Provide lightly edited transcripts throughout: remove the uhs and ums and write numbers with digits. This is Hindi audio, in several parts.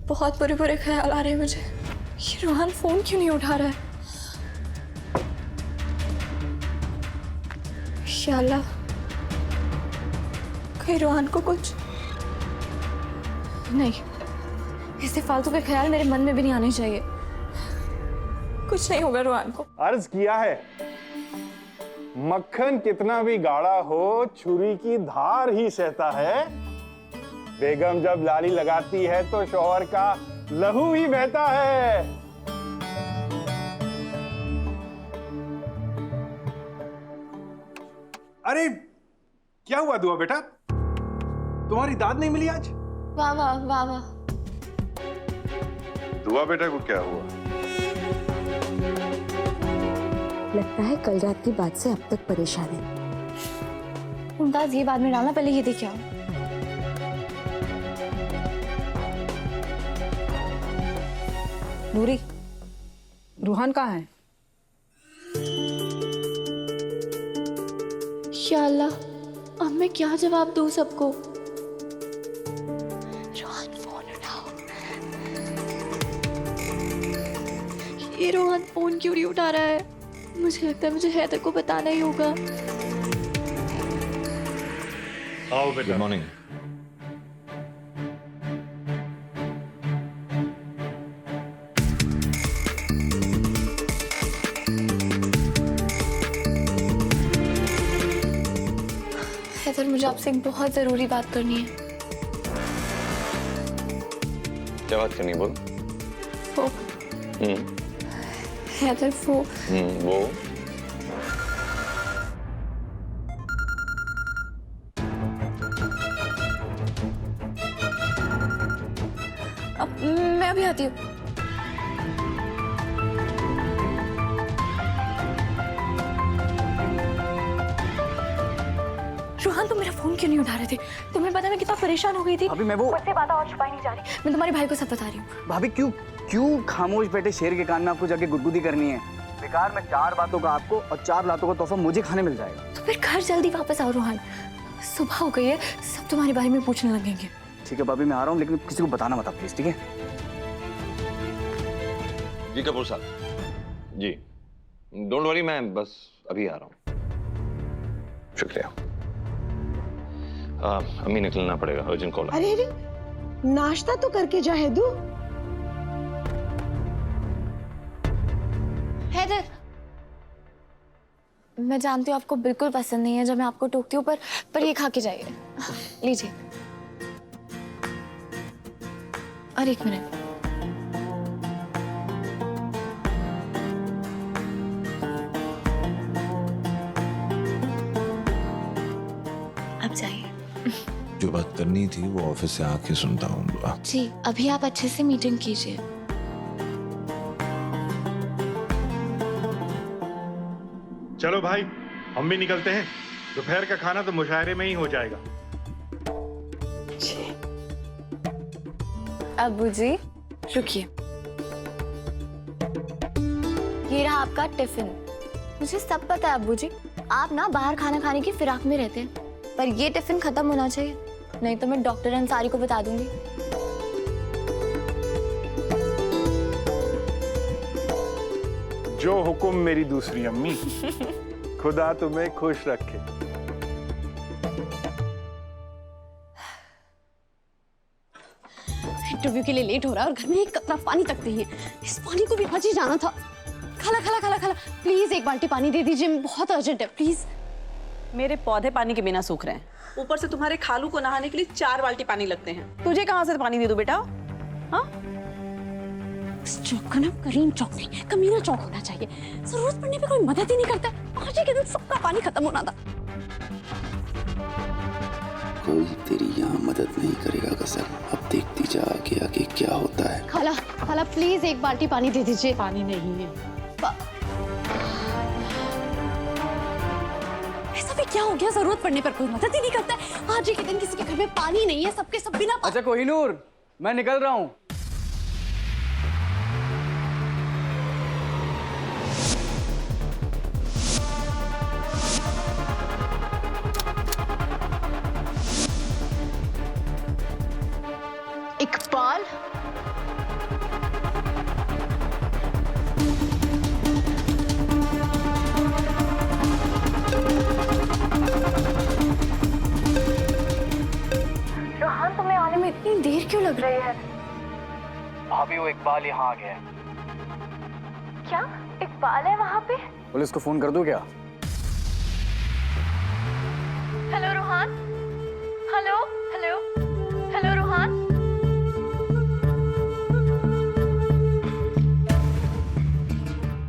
बहुत बुरे बुरे ख्याल आ रहे हैं मुझे। ये रोहन फोन क्यों नहीं उठा रहा है? या अल्लाह, कहीं रोहन को कुछ नहीं। ऐसे फालतू के ख्याल मेरे मन में भी नहीं आने चाहिए। कुछ नहीं होगा रोहन को। अर्ज किया है, मक्खन कितना भी गाढ़ा हो छुरी की धार ही सहता है। बेगम जब लाली लगाती है तो शौहर का लहू ही बहता है। अरे क्या हुआ दुआ बेटा, तुम्हारी दाद नहीं मिली आज? वाह वाह वाह वाह। दुआ बेटा को क्या हुआ? लगता है कल रात की बात से अब तक परेशान है। मुमताज ये बाद में डालना, पहले ये देखिए। नूरी, रूहान कहाँ है? या अल्लाह, अब मैं क्या जवाब दूं सबको? रोहन फोन उठाओ। ये रोहन फोन क्यों नहीं उठा रहा है? मुझे लगता है मुझे हैदर को बताना ही होगा। आओ बेटा। Good morning. हैदर, मुझे आपसे एक बहुत जरूरी बात करनी है। क्या बात करनी है, बोल। वो हैदर, वो अब मैं अभी आती हूँ। रोहन, तुम मेरा फोन क्यों नहीं उठा रहे थे? तुम्हें पता है मैं कितना परेशान हो गई थी। अभी मैं वो मुझसे बातें और छुपाई नहीं जा रही। मैं तुम्हारे भाई को सब बता रही हूँ। भाभी क्यों क्यों खामोश बैठे शेर के कान में आपको जाके गुदगुदी करनी है? बेकार में 4 बातों का आपको और 4 लातों का तोहफा मुझे खाने मिल जाएगा। तो फिर घर जल्दी वापस आओ रोहन। सुबह हो गई है, सब तुम्हारे बारे में पूछने लगेंगे। ठीक है भाभी, मैं आ रहा हूँ, लेकिन किसी को बताना मत प्लीज, ठीक है? जी कपूर साहब जी, डोंट वरी, मैं बस अभी आ रहा हूँ। शुक्रिया। अम्मी निकलना पड़ेगा, अर्जेंट कॉल। अरे अरे, नाश्ता तो करके जा हेदू। हैदर, मैं जानती हूँ आपको बिल्कुल पसंद नहीं है जब मैं आपको टोकती हूँ, पर ये खा के जाइए। लीजिए। और 1 मिनट, अब जाइए। जो बात करनी थी वो ऑफिस से आके सुनता हूँ दुआ। जी, अभी आप अच्छे से मीटिंग कीजिए। चलो भाई, हम भी निकलते हैं। दोपहर का खाना तो मुशायरे में ही हो जाएगा। अब्बू जी रुकिए। ये रहा आपका टिफिन। मुझे सब पता है अब्बू जी, आप ना बाहर खाना खाने की फिराक में रहते हैं, पर ये टिफिन खत्म होना चाहिए, नहीं तो मैं डॉक्टर अंसारी को बता दूंगी। जो हुक्म मेरी दूसरी अम्मी। खुदा तुम्हें खुश रखे। इंटरव्यू के लिए लेट हो रहा है और घर में एक कतरा पानी तक नहीं है। इस पानी को भी बच ही जाना था। खाला खाला खाला खाला, प्लीज 1 बाल्टी पानी दे दीजिए, बहुत अर्जेंट है, प्लीज। मेरे पौधे पानी के बिना सूख रहे हैं, ऊपर से तुम्हारे खालू को नहाने के लिए 4 बाल्टी पानी लगते हैं। तुझे कहाँ से पानी दे दूं बेटा? हाँ, इस चौक का नाम करीम चौक नहीं, कमीना चौक होना चाहिए। जरूरत पड़ने पे कोई मदद ही नहीं करता। आज के दिन सबका पानी खत्म होना था। कोई तेरी यहाँ मदद नहीं करेगा गजल। अब देखती जा आगे आगे क्या होता है। खाला खाला, प्लीज 1 बाल्टी पानी दे दीजिए। पानी नहीं है। ऐसा भी क्या हो गया, जरूरत पड़ने पर कोई मदद ही नहीं करता है। आज के दिन किसी के घर में पानी नहीं है, सबके सब बिना अच्छा कोहिनूर, मैं निकल रहा हूँ। इकबाल, रुहान तुम्हें आने में इतनी देर क्यों लग रही है? भाभी वो इकबाल यहाँ आ गया है। क्या इकबाल है वहाँ पे? पुलिस को फोन कर दूं क्या? Hello Ruhan, hello hello hello Ruhan.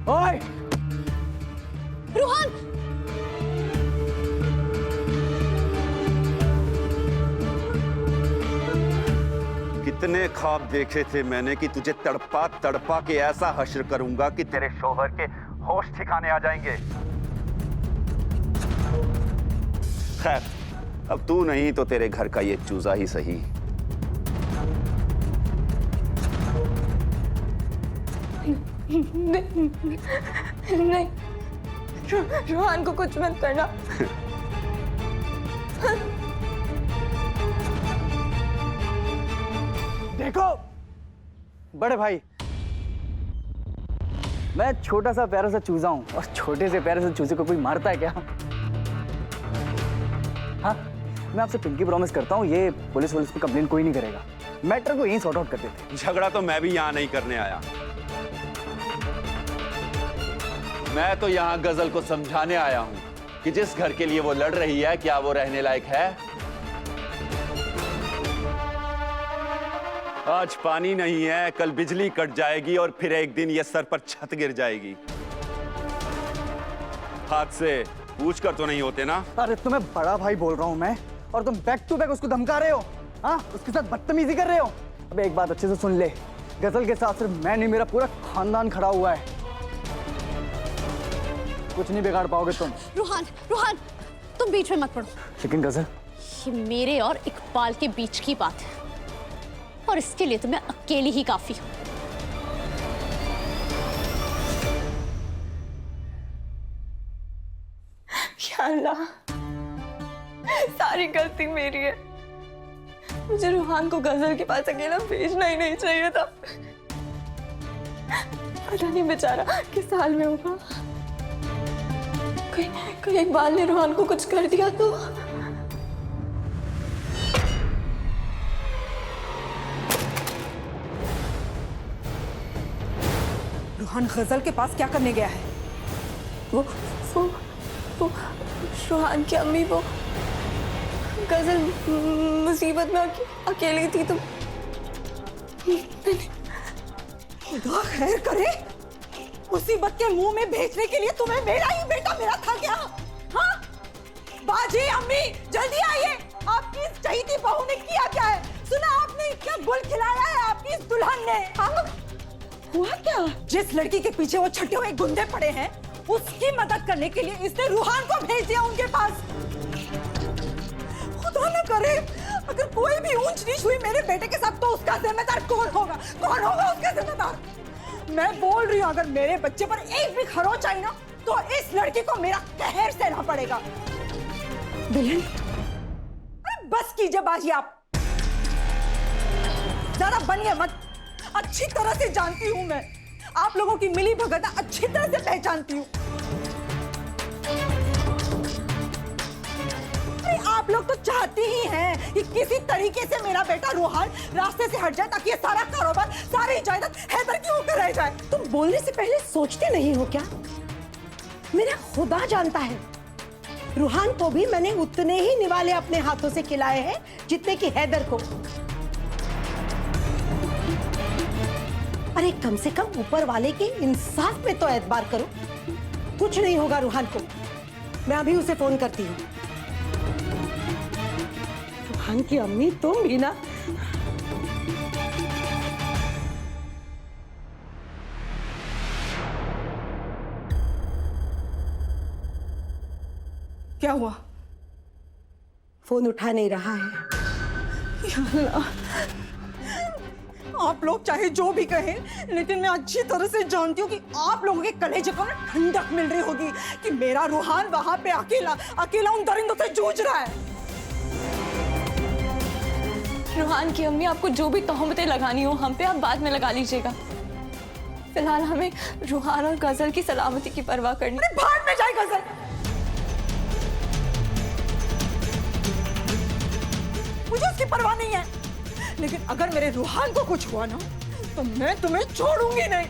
ओए! रूहान, कितने ख्वाब देखे थे मैंने कि तुझे तड़पा तड़पा के ऐसा हश्र करूंगा कि तेरे शौहर के होश ठिकाने आ जाएंगे। खैर, अब तू नहीं तो तेरे घर का ये चूजा ही सही। नहीं, रुहान को कुछ मत करना। देखो बड़े भाई, मैं छोटा सा प्यारा सा चूजा हूं और छोटे से प्यारे से चूजे को कोई मारता है क्या? हाँ, मैं आपसे पिंकी प्रॉमिस करता हूँ ये पुलिस पे कंप्लेन कोई नहीं करेगा। मैटर को यहीं सॉर्ट आउट कर देते। झगड़ा तो मैं भी यहाँ नहीं करने आया। मैं तो यहाँ गजल को समझाने आया हूँ कि जिस घर के लिए वो लड़ रही है क्या वो रहने लायक है। आज पानी नहीं है, कल बिजली कट जाएगी और फिर एक दिन ये सर पर छत गिर जाएगी। हाथ से पूछ कर तो नहीं होते ना। अरे तुम्हें बड़ा भाई बोल रहा हूँ मैं, और तुम बैक टू बैक उसको धमका रहे हो। हाँ, उसके साथ बदतमीजी कर रहे हो। अब एक बात अच्छे से सुन ले, गजल के साथ सिर्फ मैं नहीं, मेरा पूरा खानदान खड़ा हुआ है। कुछ नहीं बिगाड़ पाओगे तुम। रूहान, रूहान, तुम बीच में मत पड़ो। लेकिन गजल, ये मेरे और इकबाल के बीच की बात है और इसके लिए तो मैं अकेली ही काफी हूं। या अल्लाह, सारी गलती मेरी है। मुझे रुहान को गजल के पास अकेला भेजना ही नहीं चाहिए था। पता नहीं बेचारा किस हाल में होगा। कहीं इकबाल ने रुहान को कुछ कर दिया तो। रुहान गजल के पास क्या करने गया है? वो रुहान की अम्मी, वो गजल मुसीबत में अकेली थी तो खुदा खैर करे, मुसीबत के मुंह में भेजने के लिए तुम्हें मेरा ही बेटा मेरा था क्या? हाँ? बाजी, अम्मी जल्दी आइए, आपकी इस चहीती बहू ने किया क्या है? सुना आपने क्या गुल खिलाया है आपकी इस दुल्हन ने? हुआ क्या? जिस लड़की के पीछे वो छठे हुए गुंडे पड़े हैं, उसकी मदद करने के लिए इसने रुहान को भेज दिया उनके पास। खुदा न करे अगर कोई भी ऊंच नीच हुई मेरे बेटे के साथ तो उसका जिम्मेदार कौन होगा? कौन होगा उसका जिम्मेदार? मैं बोल रही हूँ, अगर मेरे बच्चे पर एक भी खरोच आई ना तो इस लड़की को मेरा कहर सहना पड़ेगा। दुल्हन, अरे बस कीजिए बाजी, आप ज्यादा बनिए मत। अच्छी तरह से जानती हूँ मैं, आप लोगों की मिली भगत अच्छी तरह से पहचानती हूँ। आप लोग तो चाहती ही हैं कि किसी तरीके से मेरा बेटा रुहान रास्ते से हट जाए ताकि ये सारा कारोबार, सारी जायदाद हैदर के ऊपर रह जाए। तुम बोलने से पहले सोचते नहीं हो क्या? मेरा खुदा जानता है, रुहान को भी मैंने उतने ही निवाले अपने हाथों से खिलाए हैं जितने कि हैदर को। अरे कम से कम ऊपर वाले के इंसाफ पे तो एतबार करो। कुछ नहीं होगा रुहान को, मैं अभी उसे फोन करती हूँ। रुहान की अम्मी तुम भी ना। क्या हुआ? फोन उठा नहीं रहा है। या अल्लाह, आप लोग चाहे जो भी कहें, लेकिन मैं अच्छी तरह से जानती हूँ कि आप लोगों के कलेजे को ना ठंडक मिल रही होगी कि मेरा रुहान वहां पे अकेला अकेला उन दरिंदों से जूझ रहा है। रुहान की अम्मी, आपको जो भी तोहमतें लगानी हो हम पे, आप बाद में लगा लीजिएगा। फिलहाल हमें रुहान और गजल की सलामती की परवाह करनी। अरे भाड़ में जाए गजल। मुझे उसकी परवाह नहीं है, लेकिन अगर मेरे रूहान को कुछ हुआ ना तो मैं तुम्हें छोड़ूंगी नहीं।